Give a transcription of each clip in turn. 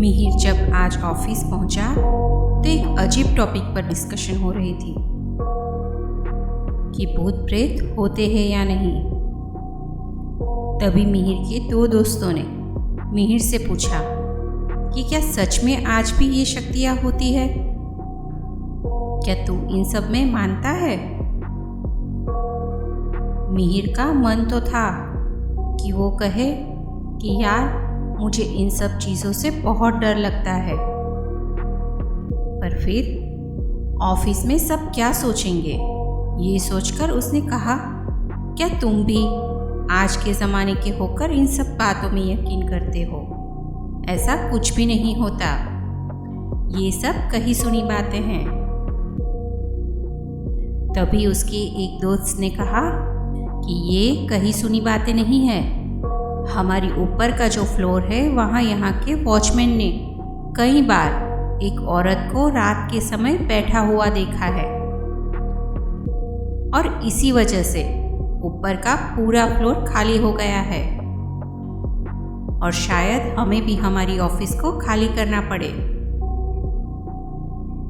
मिहिर जब आज ऑफिस पहुंचा तो एक अजीब टॉपिक पर डिस्कशन हो रही थी कि भूत प्रेत होते हैं या नहीं। तभी मिहिर के दो दोस्तों ने मिहिर से पूछा कि क्या सच में आज भी ये शक्तियाँ होती है? क्या तू इन सब में मानता है? मिहिर का मन तो था कि वो कहे कि यार मुझे इन सब चीज़ों से बहुत डर लगता है, पर फिर ऑफिस में सब क्या सोचेंगे ये सोचकर उसने कहा, क्या तुम भी आज के ज़माने के होकर इन सब बातों में यकीन करते हो? ऐसा कुछ भी नहीं होता, ये सब कही सुनी बातें हैं। तभी उसके एक दोस्त ने कहा कि ये कही सुनी बातें नहीं है, हमारी ऊपर का जो फ्लोर है वहाँ यहाँ के वॉचमैन ने कई बार एक औरत को रात के समय बैठा हुआ देखा है और इसी वजह से ऊपर का पूरा फ्लोर खाली हो गया है और शायद हमें भी हमारी ऑफिस को खाली करना पड़े।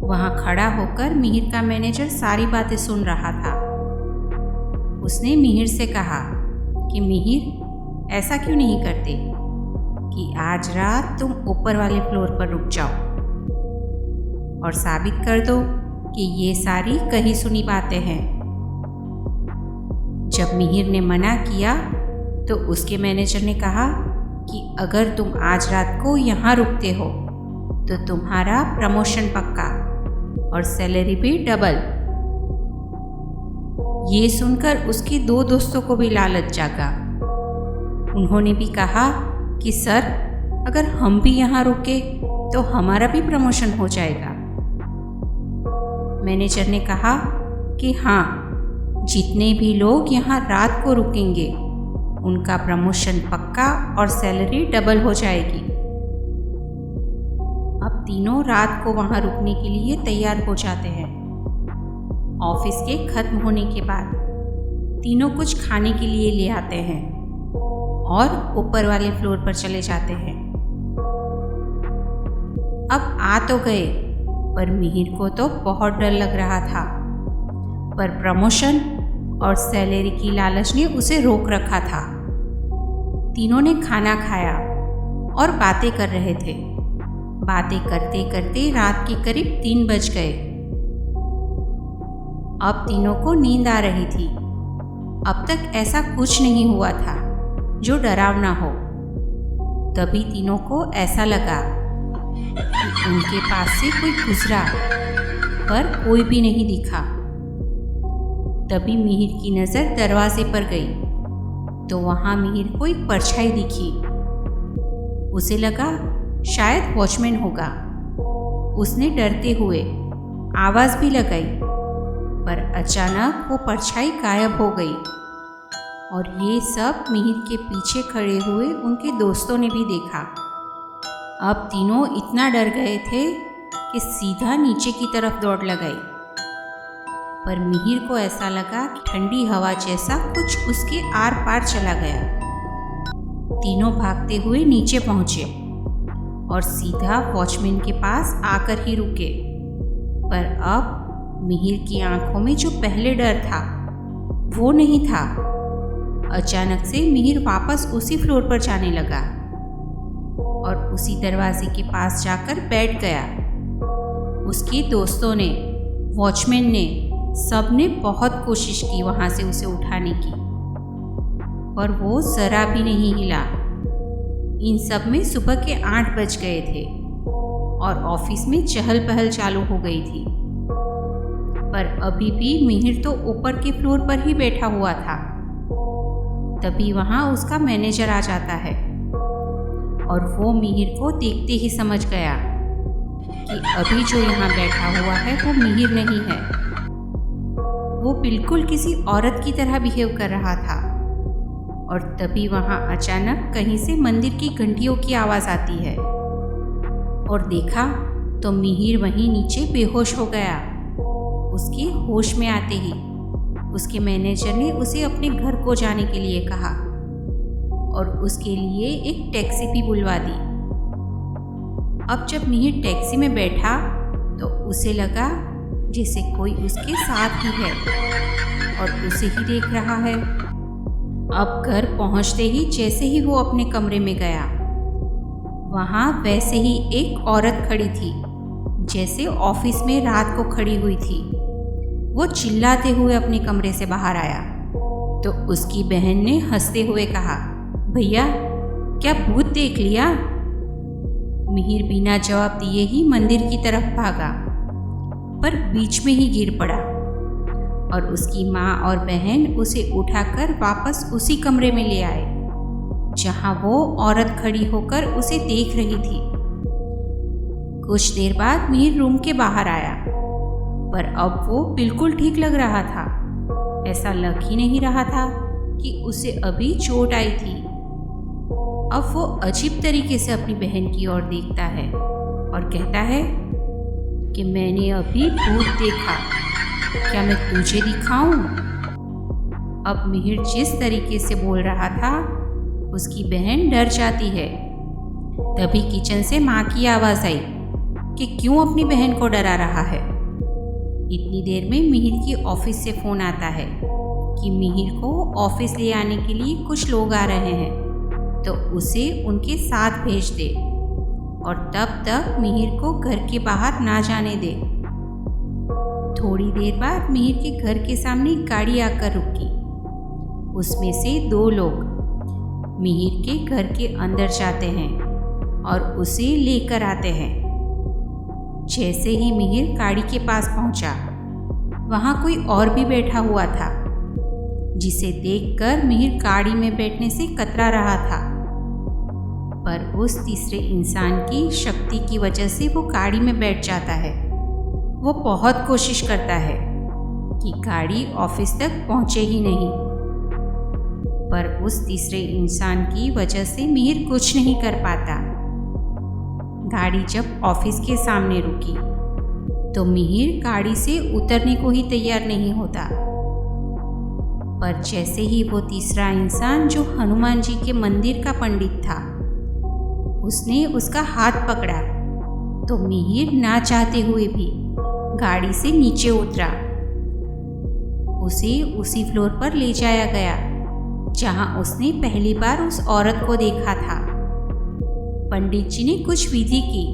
वहाँ खड़ा होकर मिहिर का मैनेजर सारी बातें सुन रहा था। उसने मिहिर से कहा कि मिहिर, ऐसा क्यों नहीं करते कि आज रात तुम ऊपर वाले फ्लोर पर रुक जाओ और साबित कर दो कि ये सारी कही सुनी बातें हैं। जब मिहिर ने मना किया तो उसके मैनेजर ने कहा कि अगर तुम आज रात को यहाँ रुकते हो तो तुम्हारा प्रमोशन पक्का और सैलरी भी डबल। ये सुनकर उसके दो दोस्तों को भी लालच जागा। उन्होंने भी कहा कि सर, अगर हम भी यहाँ रुके तो हमारा भी प्रमोशन हो जाएगा। मैनेजर ने कहा कि हाँ, जितने भी लोग यहाँ रात को रुकेंगे उनका प्रमोशन पक्का और सैलरी डबल हो जाएगी। अब तीनों रात को वहाँ रुकने के लिए तैयार हो जाते हैं। ऑफिस के खत्म होने के बाद तीनों कुछ खाने के लिए ले आते हैं और ऊपर वाले फ्लोर पर चले जाते हैं। अब आ तो गए, पर मिहिर को तो बहुत डर लग रहा था, पर प्रमोशन और सैलरी की लालच ने उसे रोक रखा था। तीनों ने खाना खाया और बातें कर रहे थे। बातें करते करते रात के करीब 3 बज गए। अब तीनों को नींद आ रही थी। अब तक ऐसा कुछ नहीं हुआ था जो डरावना हो। तभी तीनों को ऐसा लगा कि उनके पास से कोई गुजरा, पर कोई भी नहीं दिखा। तभी मिहिर की नज़र दरवाजे पर गई तो वहाँ मिहिर को एक परछाई दिखी। उसे लगा शायद वॉचमैन होगा। उसने डरते हुए आवाज़ भी लगाई, पर अचानक वो परछाई गायब हो गई और ये सब मिहिर के पीछे खड़े हुए उनके दोस्तों ने भी देखा। अब तीनों इतना डर गए थे कि सीधा नीचे की तरफ दौड़ लगाई, पर मिहिर को ऐसा लगा कि ठंडी हवा जैसा कुछ उसके आर पार चला गया। तीनों भागते हुए नीचे पहुंचे और सीधा वॉचमैन के पास आकर ही रुके। पर अब मिहिर की आंखों में जो पहले डर था वो नहीं था। अचानक से मिहिर वापस उसी फ्लोर पर जाने लगा और उसी दरवाजे के पास जाकर बैठ गया। उसके दोस्तों ने, वॉचमैन ने, सब ने बहुत कोशिश की वहाँ से उसे उठाने की, पर वो ज़रा भी नहीं हिला। इन सब में सुबह के 8 बज गए थे और ऑफिस में चहल पहल चालू हो गई थी, पर अभी भी मिहिर तो ऊपर के फ्लोर पर ही बैठा हुआ था। तभी वहाँ उसका मैनेजर आ जाता है और वो मिहिर को देखते ही समझ गया कि अभी जो यहाँ बैठा हुआ है वो मिहिर नहीं है। वो बिल्कुल किसी औरत की तरह बिहेव कर रहा था। और तभी वहाँ अचानक कहीं से मंदिर की घंटियों की आवाज़ आती है और देखा तो मिहिर वहीं नीचे बेहोश हो गया। उसके होश में आते ही उसके मैनेजर ने उसे अपने घर को जाने के लिए कहा और उसके लिए एक टैक्सी भी बुलवा दी। अब जब मिहिर टैक्सी में बैठा तो उसे लगा जैसे कोई उसके साथ ही है और उसे ही देख रहा है। अब घर पहुंचते ही जैसे ही वो अपने कमरे में गया, वहाँ वैसे ही एक औरत खड़ी थी जैसे ऑफिस में रात को खड़ी हुई थी। वो चिल्लाते हुए अपने कमरे से बाहर आया तो उसकी बहन ने हंसते हुए कहा, भैया क्या भूत देख लिया? मिहिर बिना जवाब दिए ही मंदिर की तरफ भागा, पर बीच में ही गिर पड़ा और उसकी माँ और बहन उसे उठाकर वापस उसी कमरे में ले आए जहाँ वो औरत खड़ी होकर उसे देख रही थी। कुछ देर बाद मिहिर रूम के बाहर आया, पर अब वो बिल्कुल ठीक लग रहा था। ऐसा लग ही नहीं रहा था कि उसे अभी चोट आई थी। अब वो अजीब तरीके से अपनी बहन की ओर देखता है और कहता है कि मैंने अभी भूत देखा, क्या मैं तुझे दिखाऊं? अब मिहिर जिस तरीके से बोल रहा था उसकी बहन डर जाती है। तभी किचन से माँ की आवाज़ आई कि क्यों अपनी बहन को डरा रहा है। इतनी देर में मिहिर की ऑफिस से फ़ोन आता है कि मिहिर को ऑफिस ले आने के लिए कुछ लोग आ रहे हैं, तो उसे उनके साथ भेज दे और तब तक मिहिर को घर के बाहर ना जाने दे। थोड़ी देर बाद मिहिर के घर के सामने गाड़ी आकर रुकी। उसमें से 2 लोग मिहिर के घर के अंदर जाते हैं और उसे लेकर आते हैं। जैसे ही मिहिर गाड़ी के पास पहुंचा, वहाँ कोई और भी बैठा हुआ था जिसे देखकर मिहिर गाड़ी में बैठने से कतरा रहा था। पर उस तीसरे इंसान की शक्ति की वजह से वो गाड़ी में बैठ जाता है। वो बहुत कोशिश करता है कि गाड़ी ऑफिस तक पहुंचे ही नहीं, पर उस तीसरे इंसान की वजह से मिहिर कुछ नहीं कर पाता। गाड़ी जब ऑफिस के सामने रुकी तो मिहिर गाड़ी से उतरने को ही तैयार नहीं होता। पर जैसे ही वो तीसरा इंसान जो हनुमान जी के मंदिर का पंडित था, उसने उसका हाथ पकड़ा तो मिहिर ना चाहते हुए भी गाड़ी से नीचे उतरा। उसे उसी फ्लोर पर ले जाया गया जहां उसने पहली बार उस औरत को देखा था। पंडित जी ने कुछ विधि की,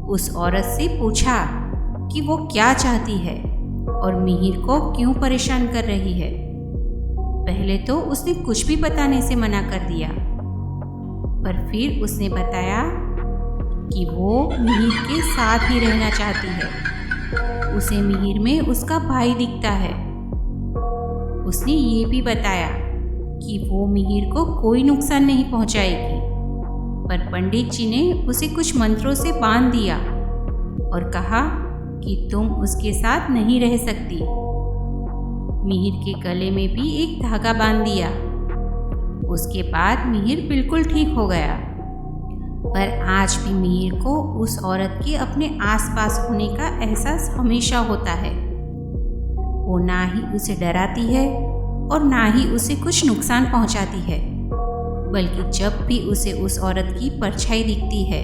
उस औरत से पूछा कि वो क्या चाहती है और मिहिर को क्यों परेशान कर रही है। पहले तो उसने कुछ भी बताने से मना कर दिया, पर फिर उसने बताया कि वो मिहिर के साथ ही रहना चाहती है। उसे मिहिर में उसका भाई दिखता है। उसने ये भी बताया कि वो मिहिर को कोई नुकसान नहीं पहुंचाएगी, पर पंडित जी ने उसे कुछ मंत्रों से बांध दिया और कहा कि तुम उसके साथ नहीं रह सकती। मिहिर के गले में भी एक धागा बांध दिया। उसके बाद मिहिर बिल्कुल ठीक हो गया, पर आज भी मिहिर को उस औरत के अपने आसपास होने का एहसास हमेशा होता है। वो ना ही उसे डराती है और ना ही उसे कुछ नुकसान पहुंचाती है, बल्कि जब भी उसे उस औरत की परछाई दिखती है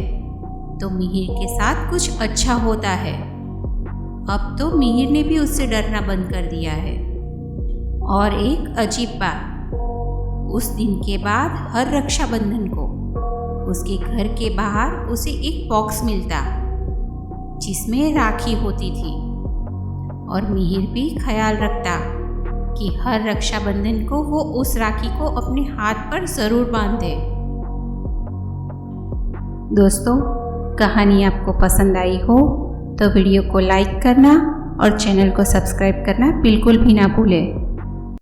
तो मिहिर के साथ कुछ अच्छा होता है। अब तो मिहिर ने भी उससे डरना बंद कर दिया है। और एक अजीब बात, उस दिन के बाद हर रक्षाबंधन को उसके घर के बाहर उसे एक बॉक्स मिलता जिसमें राखी होती थी, और मिहिर भी ख्याल रखता कि हर रक्षाबंधन को वो उस राखी को अपने हाथ पर ज़रूर बांधे। दोस्तों, कहानी आपको पसंद आई हो तो वीडियो को लाइक करना और चैनल को सब्सक्राइब करना बिल्कुल भी ना भूलें।